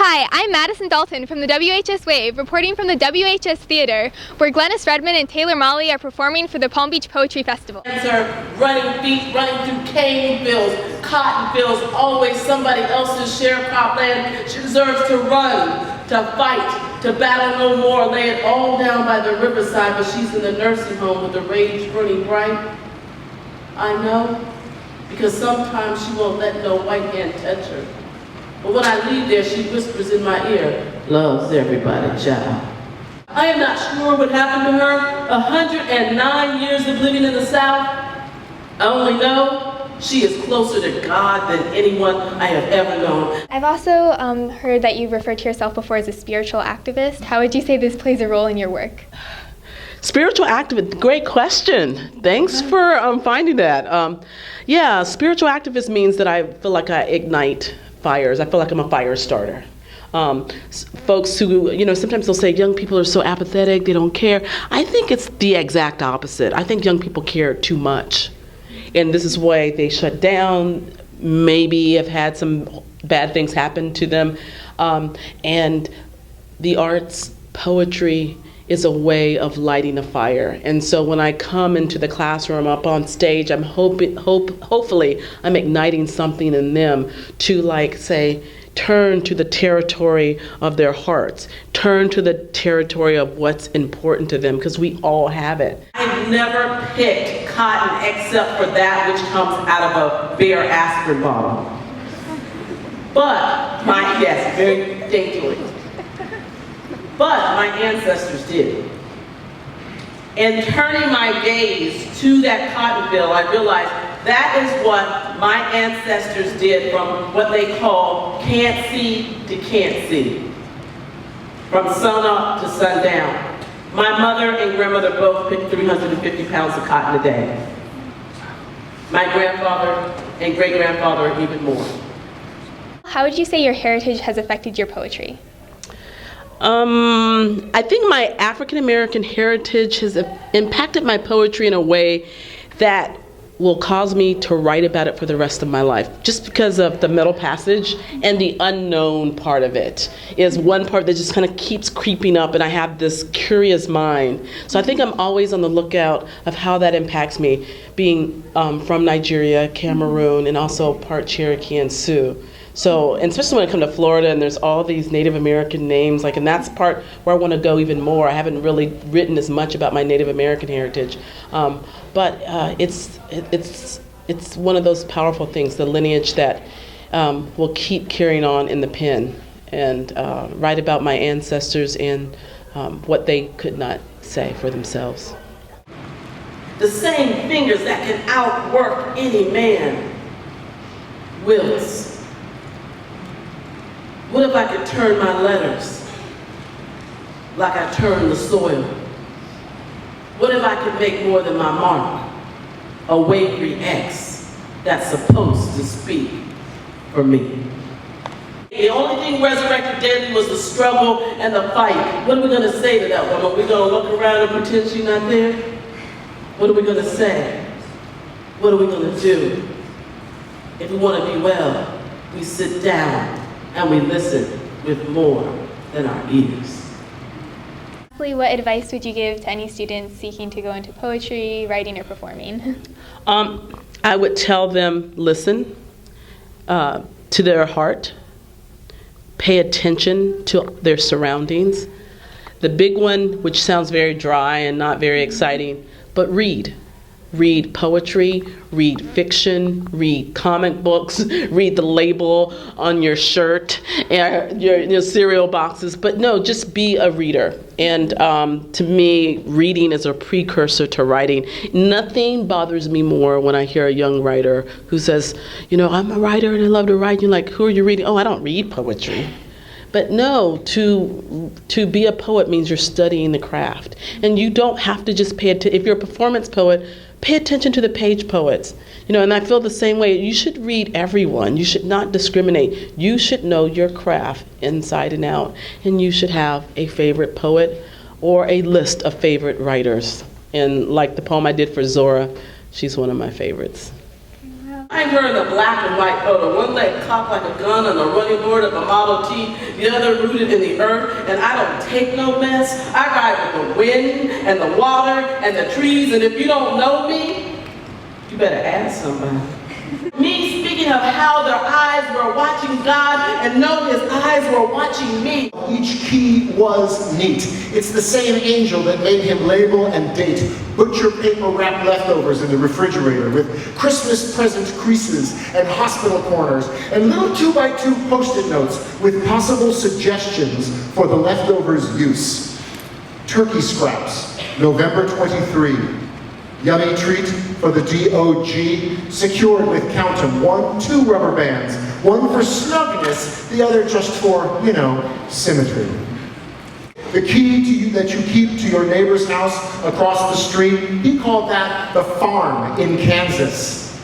Hi, I'm Madison Dalton from the WHS Wave, reporting from the WHS Theater, where Glenis, Redmond, and Taylor Molly are performing for the Palm Beach Poetry Festival. Running feet, running through cane fields, cotton fields, always somebody else's sharecrop land. She deserves to run, to fight, to battle no more, lay it all down by the riverside, but she's in the nursing home with the rage burning bright. I know, because sometimes she won't let no white hand touch her. But when I leave there, she whispers in my ear, loves everybody, child. I am not sure what happened to her. 109 years of living in the South. I only know she is closer to God than anyone I have ever known. I've also heard that you refer to yourself before as a spiritual activist. How would you say this plays a role in your work? Spiritual activist, great question. Thanks for finding that. Yeah, spiritual activist means that I feel like I ignite fires. I feel like I'm a fire starter. Folks who, sometimes they'll say young people are so apathetic, they don't care. I think it's the exact opposite. I think young people care too much. And this is why they shut down, maybe have had some bad things happen to them. And the arts, poetry, is a way of lighting a fire. And so when I come into the classroom, up on stage, I'm hopefully I'm igniting something in them to, like, say, turn to the territory of their hearts, turn to the territory of what's important to them, because we all have it. I've never picked cotton except for that which comes out of a bare aspirin bottle. But yes, very daintily. But my ancestors did. And turning my gaze to that cotton field, I realized that is what my ancestors did, from what they call can't see to can't see. From sun up to sundown. My mother and grandmother both picked 350 pounds of cotton a day. My grandfather and great-grandfather even more. How would you say your heritage has affected your poetry? I think my African-American heritage has impacted my poetry in a way that will cause me to write about it for the rest of my life, just because of the middle passage and the unknown part of it is one part that just kind of keeps creeping up, and I have this curious mind. So I think I'm always on the lookout of how that impacts me, being from Nigeria, Cameroon, and also part Cherokee and Sioux. So, and especially when I come to Florida and there's all these Native American names, and that's part where I want to go even more. I haven't really written as much about my Native American heritage, but it's one of those powerful things, the lineage that will keep carrying on in the pen, and write about my ancestors and what they could not say for themselves. The same fingers that can outwork any man wills. What if I could turn my letters like I turn the soil? What if I could make more than my mark, a wavery X that's supposed to speak for me? The only thing resurrected daily was the struggle and the fight. What are we going to say to that woman? We're going to look around and pretend she's not there? What are we going to say? What are we going to do? If we want to be well, we sit down and we listen with more than our ears. What advice would you give to any students seeking to go into poetry, writing, or performing? I would tell them, listen to their heart, pay attention to their surroundings. The big one, which sounds very dry and not very exciting, but read. Read poetry, read fiction, read comic books, read the label on your shirt and your cereal boxes. But no, just be a reader. And to me, reading is a precursor to writing. Nothing bothers me more when I hear a young writer who says, I'm a writer and I love to write. You're like, who are you reading? Oh, I don't read poetry. But no, to be a poet means you're studying the craft. And you don't have to just pay attention. If you're a performance poet, pay attention to the page poets. And I feel the same way. You should read everyone. You should not discriminate. You should know your craft inside and out. And you should have a favorite poet or a list of favorite writers. And like the poem I did for Zora, she's one of my favorites. Wow. I'm wearing a black and white photo, one leg cocked like a gun on a running board of a Model T, the other rooted in the earth, and I don't take no mess. I ride with the wind and the water and the trees, and if you don't know me, you better ask somebody. Me speaking of how their eyes were watching God and know His eyes were watching me. Each key was neat. It's the same angel that made him label and date butcher paper wrap leftovers in the refrigerator with Christmas present creases and hospital corners and little 2x2 post-it notes with possible suggestions for the leftovers' use. Turkey scraps, November 23. Yummy treat for the DOG, secured with, count 'em, 1, 2 rubber bands. One for snugness, the other just for, symmetry. The key that you keep to your neighbor's house across the street, he called that the farm in Kansas.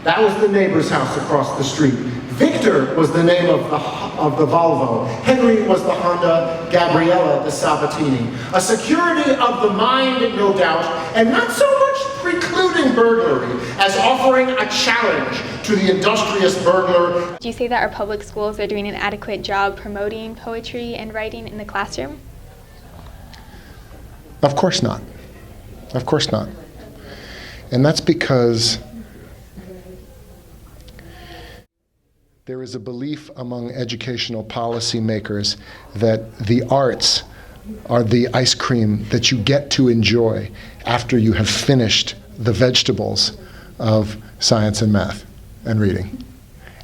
That was the neighbor's house across the street. Victor was the name of the Volvo. Henry was the Honda. Gabriella the Sabatini. A security of the mind, no doubt, and not so much precluding burglary as offering a challenge to the industrious burglar. Do you say that our public schools are doing an adequate job promoting poetry and writing in the classroom? Of course not. Of course not. And that's because there is a belief among educational policymakers that the arts are the ice cream that you get to enjoy after you have finished the vegetables of science and math and reading.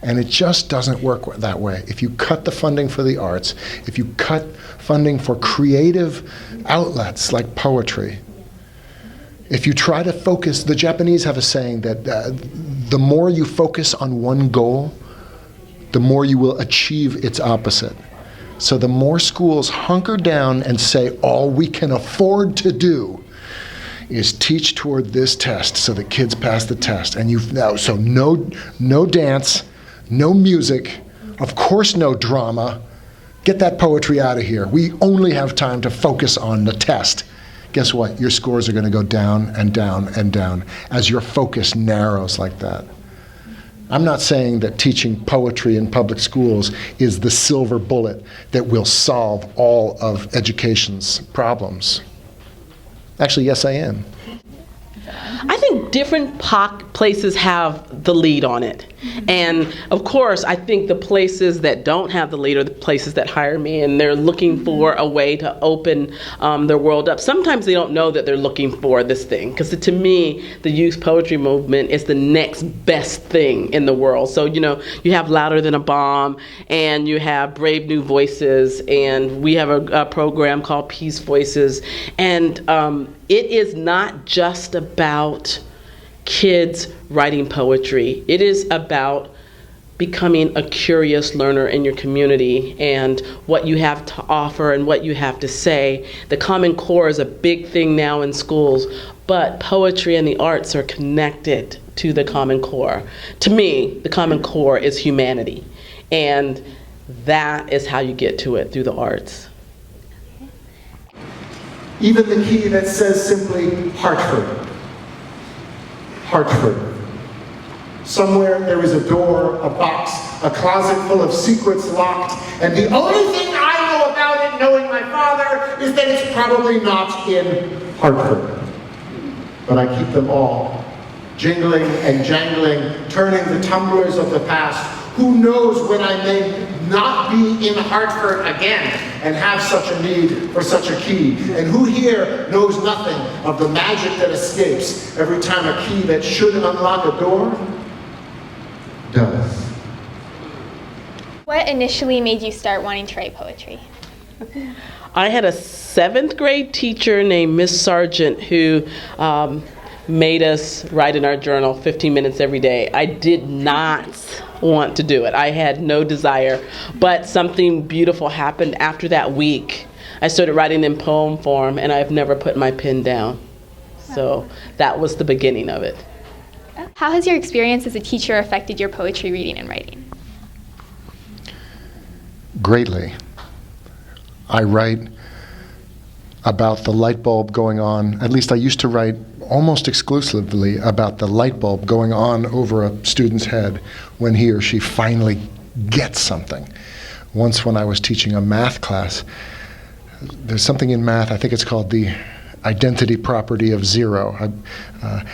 And it just doesn't work that way. If you cut the funding for the arts, if you cut funding for creative outlets like poetry, if you try to focus, the Japanese have a saying that the more you focus on one goal, the more you will achieve its opposite. So the more schools hunker down and say, all we can afford to do is teach toward this test so that kids pass the test. And so no dance, no music, of course no drama. Get that poetry out of here. We only have time to focus on the test. Guess what? Your scores are going to go down and down and down as your focus narrows like that. I'm not saying that teaching poetry in public schools is the silver bullet that will solve all of education's problems. Actually, yes, I am. I think different places have the lead on it. And of course, I think the places that don't have the lead are the places that hire me, and they're looking for a way to open their world up. Sometimes they don't know that they're looking for this thing, because to me, the youth poetry movement is the next best thing in the world. So, you have Louder Than a Bomb, and you have Brave New Voices, and we have a program called Peace Voices. And it is not just about kids writing poetry. It is about becoming a curious learner in your community and what you have to offer and what you have to say. The Common Core is a big thing now in schools, but poetry and the arts are connected to the Common Core. To me, the Common Core is humanity, and that is how you get to it, through the arts. Even the key that says simply Hartford. Hartford. Somewhere there is a door, a box, a closet full of secrets locked, and the only thing I know about it, knowing my father, is that it's probably not in Hartford. But I keep them all, jingling and jangling, turning the tumblers of the past. Who knows when I may not be in Hartford again and have such a need for such a key? And who here knows nothing of the magic that escapes every time a key that should unlock a door does? What initially made you start wanting to write poetry? I had a 7th grade teacher named Miss Sargent who made us write in our journal 15 minutes every day. I did not want to do it. I had no desire, but something beautiful happened after that week. I started writing in poem form, and I've never put my pen down. So that was the beginning of it. How has your experience as a teacher affected your poetry reading and writing? Greatly. I write about the light bulb going on. At least I used to write almost exclusively about the light bulb going on over a student's head when he or she finally gets something. Once when I was teaching a math class, there's something in math, I think it's called the identity property of zero.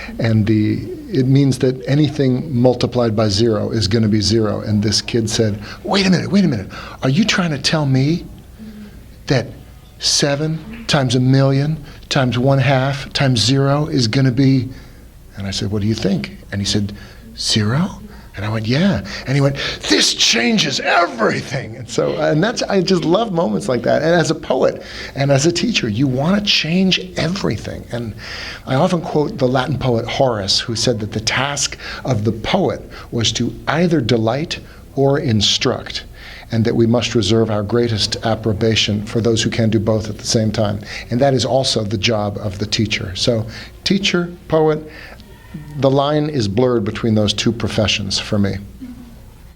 It means that anything multiplied by zero is going to be zero. And this kid said, wait a minute, are you trying to tell me that 7 times a million times 1/2 times 0 is going to be? And I said, what do you think? And he said, 0? And I went, yeah. And he went, this changes everything. And I just love moments like that. And as a poet and as a teacher, you want to change everything. And I often quote the Latin poet Horace, who said that the task of the poet was to either delight or instruct, and that we must reserve our greatest approbation for those who can do both at the same time. And that is also the job of the teacher. So teacher, poet, the line is blurred between those two professions for me.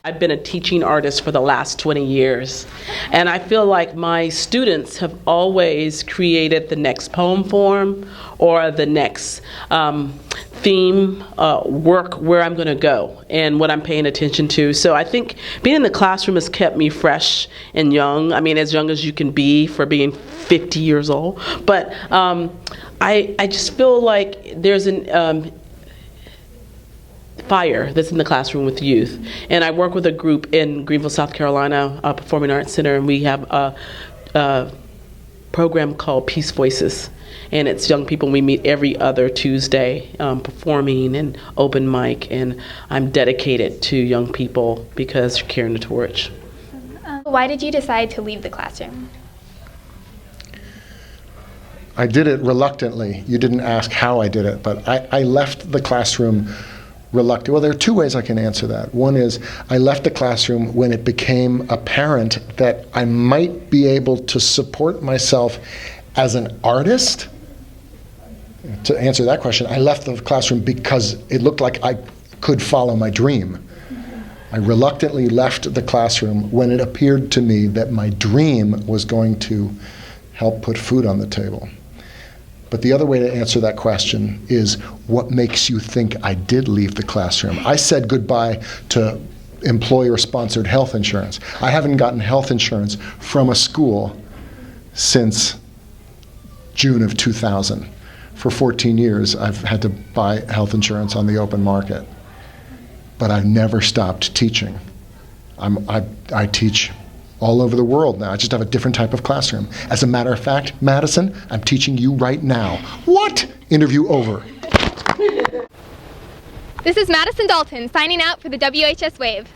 I've been a teaching artist for the last 20 years, and I feel like my students have always created the next poem form or the next theme work where I'm going to go and what I'm paying attention to. So I think being in the classroom has kept me fresh and young. I mean, as young as you can be for being 50 years old. But I just feel like there's an fire that's in the classroom with youth. And I work with a group in Greenville, South Carolina, a Performing Arts Center, and we have a program called Peace Voices. And it's young people. We meet every other Tuesday, performing and open mic, and I'm dedicated to young people because you're carrying the torch. Why did you decide to leave the classroom? I did it reluctantly. You didn't ask how I did it, but I left the classroom reluctant. Well, there are two ways I can answer that. One is I left the classroom when it became apparent that I might be able to support myself as an artist. To answer that question, I left the classroom because it looked like I could follow my dream. I reluctantly left the classroom when it appeared to me that my dream was going to help put food on the table. But the other way to answer that question is, what makes you think I did leave the classroom? I said goodbye to employer-sponsored health insurance. I haven't gotten health insurance from a school since June of 2000. For 14 years, I've had to buy health insurance on the open market. But I've never stopped teaching. I teach all over the world now. I just have a different type of classroom. As a matter of fact, Madison, I'm teaching you right now. What? Interview over. This is Madison Dalton signing out for the WHS Wave.